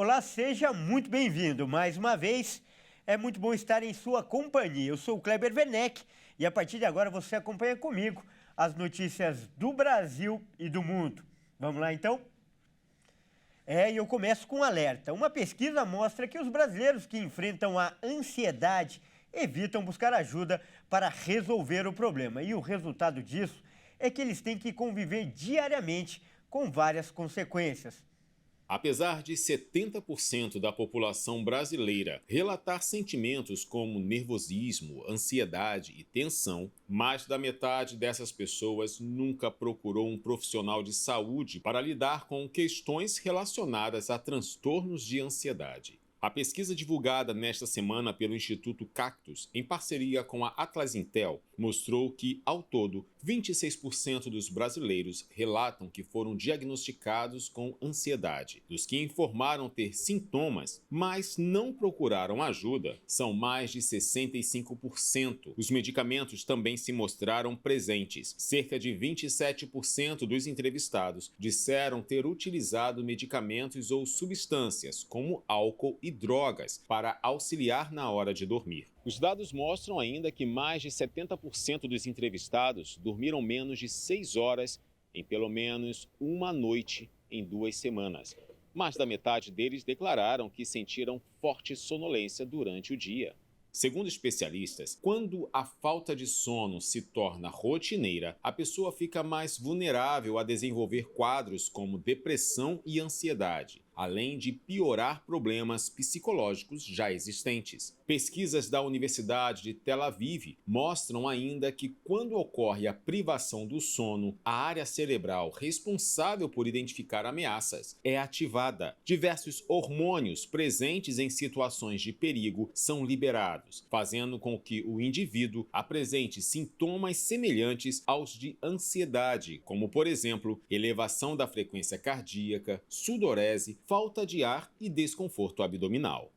Olá, seja muito bem-vindo. Mais uma vez, é muito bom estar em sua companhia. Eu sou o Kleber Werneck e a partir de agora você acompanha comigo as notícias do Brasil e do mundo. Vamos lá então? E eu começo com um alerta. Uma pesquisa mostra que os brasileiros que enfrentam a ansiedade evitam buscar ajuda para resolver o problema. E o resultado disso é que eles têm que conviver diariamente com várias consequências. Apesar de 70% da população brasileira relatar sentimentos como nervosismo, ansiedade e tensão, mais da metade dessas pessoas nunca procurou um profissional de saúde para lidar com questões relacionadas a transtornos de ansiedade. A pesquisa divulgada nesta semana pelo Instituto Cactus, em parceria com a Atlas Intel, mostrou que, ao todo, 26% dos brasileiros relatam que foram diagnosticados com ansiedade. Dos que informaram ter sintomas, mas não procuraram ajuda, são mais de 65%. Os medicamentos também se mostraram presentes. Cerca de 27% dos entrevistados disseram ter utilizado medicamentos ou substâncias, como álcool e drogas, para auxiliar na hora de dormir. Os dados mostram ainda que mais de 70% dos entrevistados dormiram menos de 6 horas em pelo menos uma noite em 2 semanas. Mais da metade deles declararam que sentiram forte sonolência durante o dia. Segundo especialistas, quando a falta de sono se torna rotineira, a pessoa fica mais vulnerável a desenvolver quadros como depressão e ansiedade, além de piorar problemas psicológicos já existentes. Pesquisas da Universidade de Tel Aviv mostram ainda que quando ocorre a privação do sono, a área cerebral responsável por identificar ameaças é ativada. Diversos hormônios presentes em situações de perigo são liberados, fazendo com que o indivíduo apresente sintomas semelhantes aos de ansiedade, como, por exemplo, elevação da frequência cardíaca, sudorese, falta de ar e desconforto abdominal.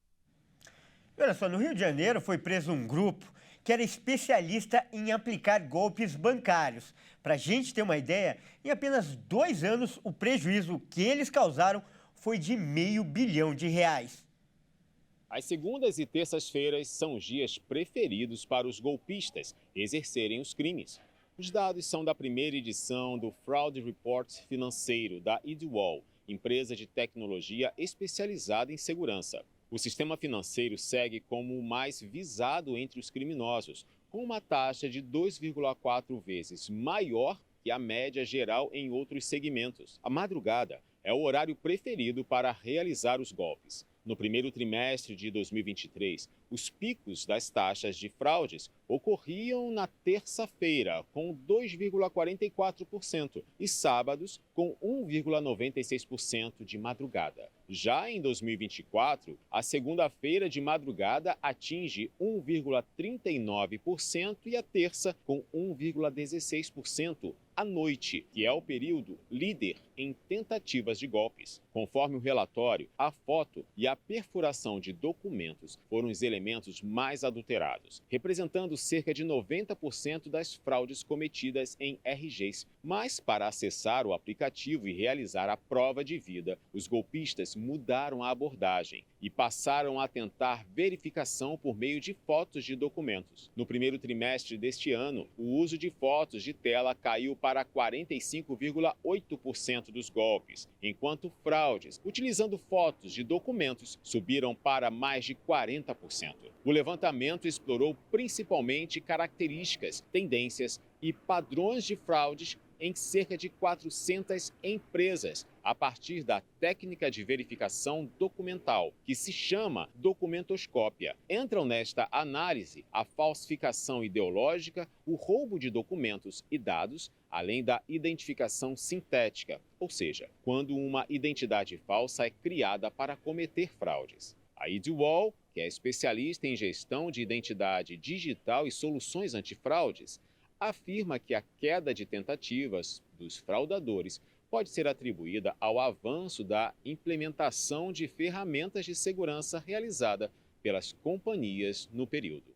Olha só, no Rio de Janeiro foi preso um grupo que era especialista em aplicar golpes bancários. Para a gente ter uma ideia, em apenas 2 anos o prejuízo que eles causaram foi de R$500 bilhão. As segundas e terças-feiras são os dias preferidos para os golpistas exercerem os crimes. Os dados são da primeira edição do Fraud Report financeiro da Idwall, empresa de tecnologia especializada em segurança. O sistema financeiro segue como o mais visado entre os criminosos, com uma taxa de 2,4 vezes maior que a média geral em outros segmentos. A madrugada é o horário preferido para realizar os golpes. No primeiro trimestre de 2023, os picos das taxas de fraudes ocorriam na terça-feira, com 2,44%, e sábados, com 1,96% de madrugada. Já em 2024, a segunda-feira de madrugada atinge 1,39% e a terça com 1,16% à noite, que é o período líder em tentativas de golpes. Conforme o relatório, a foto e a perfuração de documentos foram os elementos mais adulterados, representando cerca de 90% das fraudes cometidas em RGs. Mas, para acessar o aplicativo e realizar a prova de vida, os golpistas mudaram a abordagem e passaram a tentar verificação por meio de fotos de documentos. No primeiro trimestre deste ano, o uso de fotos de tela caiu para 45,8% dos golpes, enquanto fraudes utilizando fotos de documentos subiram para mais de 40%. O levantamento explorou principalmente características, tendências e padrões de fraudes em cerca de 400 empresas, a partir da técnica de verificação documental, que se chama documentoscópia. Entram nesta análise a falsificação ideológica, o roubo de documentos e dados, além da identificação sintética, ou seja, quando uma identidade falsa é criada para cometer fraudes. A Idwall, que é especialista em gestão de identidade digital e soluções antifraudes, afirma que a queda de tentativas dos fraudadores pode ser atribuída ao avanço da implementação de ferramentas de segurança realizada pelas companhias no período.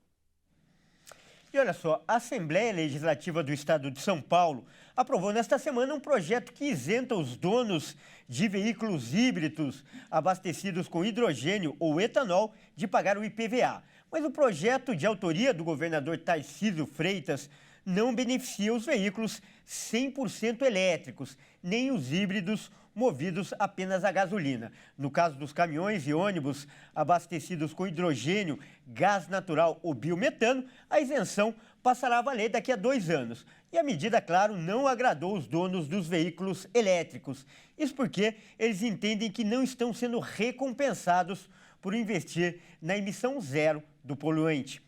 E olha só, a Assembleia Legislativa do Estado de São Paulo aprovou nesta semana um projeto que isenta os donos de veículos híbridos abastecidos com hidrogênio ou etanol de pagar o IPVA. Mas o projeto de autoria do governador Tarcísio Freitas não beneficia os veículos 100% elétricos, nem os híbridos movidos apenas a gasolina. No caso dos caminhões e ônibus abastecidos com hidrogênio, gás natural ou biometano, a isenção passará a valer daqui a 2 anos. E a medida, claro, não agradou os donos dos veículos elétricos. Isso porque eles entendem que não estão sendo recompensados por investir na emissão zero do poluente.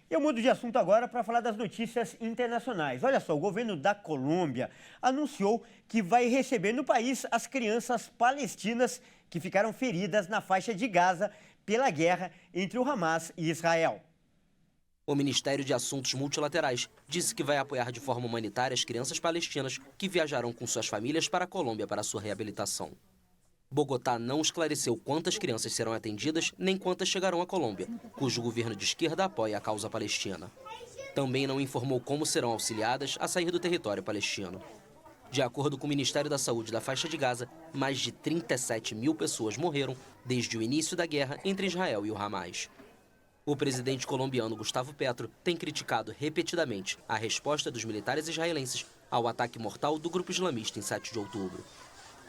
Eu mudo de assunto agora para falar das notícias internacionais. Olha só, o governo da Colômbia anunciou que vai receber no país as crianças palestinas que ficaram feridas na faixa de Gaza pela guerra entre o Hamas e Israel. O Ministério de Assuntos Multilaterais disse que vai apoiar de forma humanitária as crianças palestinas que viajarão com suas famílias para a Colômbia para sua reabilitação. Bogotá não esclareceu quantas crianças serão atendidas nem quantas chegarão à Colômbia, cujo governo de esquerda apoia a causa palestina. Também não informou como serão auxiliadas a sair do território palestino. De acordo com o Ministério da Saúde da faixa de Gaza, mais de 37 mil pessoas morreram desde o início da guerra entre Israel e o Hamas. O presidente colombiano Gustavo Petro tem criticado repetidamente a resposta dos militares israelenses ao ataque mortal do grupo islamista em 7 de outubro.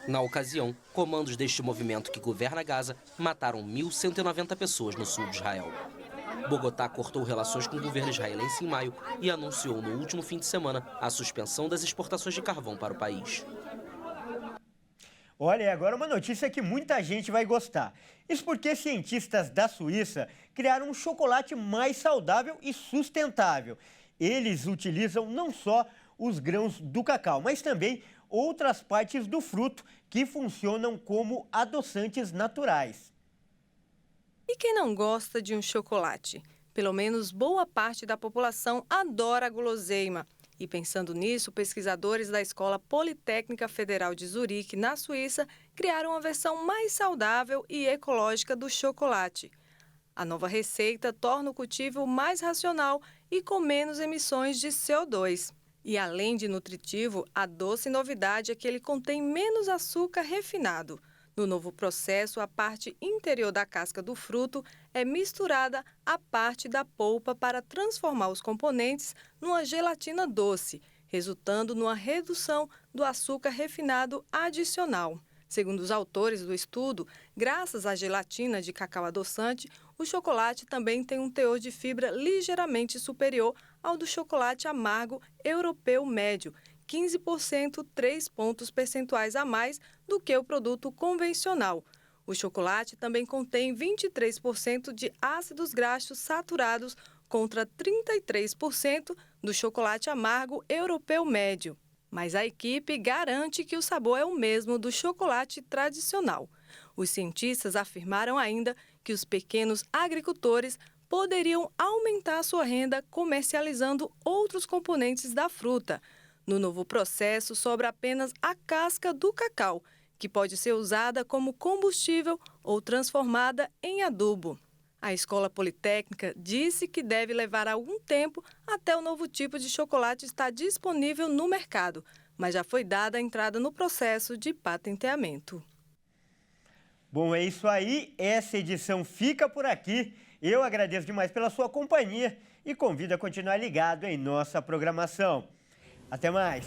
Na ocasião, comandos deste movimento que governa Gaza mataram 1.190 pessoas no sul de Israel. Bogotá cortou relações com o governo israelense em maio e anunciou no último fim de semana a suspensão das exportações de carvão para o país. Olha, agora uma notícia que muita gente vai gostar. Isso porque cientistas da Suíça criaram um chocolate mais saudável e sustentável. Eles utilizam não só os grãos do cacau, mas também outras partes do fruto que funcionam como adoçantes naturais. E quem não gosta de um chocolate? Pelo menos boa parte da população adora a guloseima. E pensando nisso, pesquisadores da Escola Politécnica Federal de Zurique, na Suíça, criaram uma versão mais saudável e ecológica do chocolate. A nova receita torna o cultivo mais racional e com menos emissões de CO2. E além de nutritivo, a doce novidade é que ele contém menos açúcar refinado. No novo processo, a parte interior da casca do fruto é misturada à parte da polpa para transformar os componentes numa gelatina doce, resultando numa redução do açúcar refinado adicional. Segundo os autores do estudo, graças à gelatina de cacau adoçante, o chocolate também tem um teor de fibra ligeiramente superior ao do chocolate amargo europeu médio, 15%, 3 pontos percentuais a mais do que o produto convencional. O chocolate também contém 23% de ácidos graxos saturados contra 33% do chocolate amargo europeu médio. Mas a equipe garante que o sabor é o mesmo do chocolate tradicional. Os cientistas afirmaram ainda que os pequenos agricultores poderiam aumentar sua renda comercializando outros componentes da fruta. No novo processo, sobra apenas a casca do cacau, que pode ser usada como combustível ou transformada em adubo. A Escola Politécnica disse que deve levar algum tempo até o novo tipo de chocolate estar disponível no mercado, mas já foi dada a entrada no processo de patenteamento. Bom, é isso aí. Essa edição fica por aqui. Eu agradeço demais pela sua companhia e convido a continuar ligado em nossa programação. Até mais!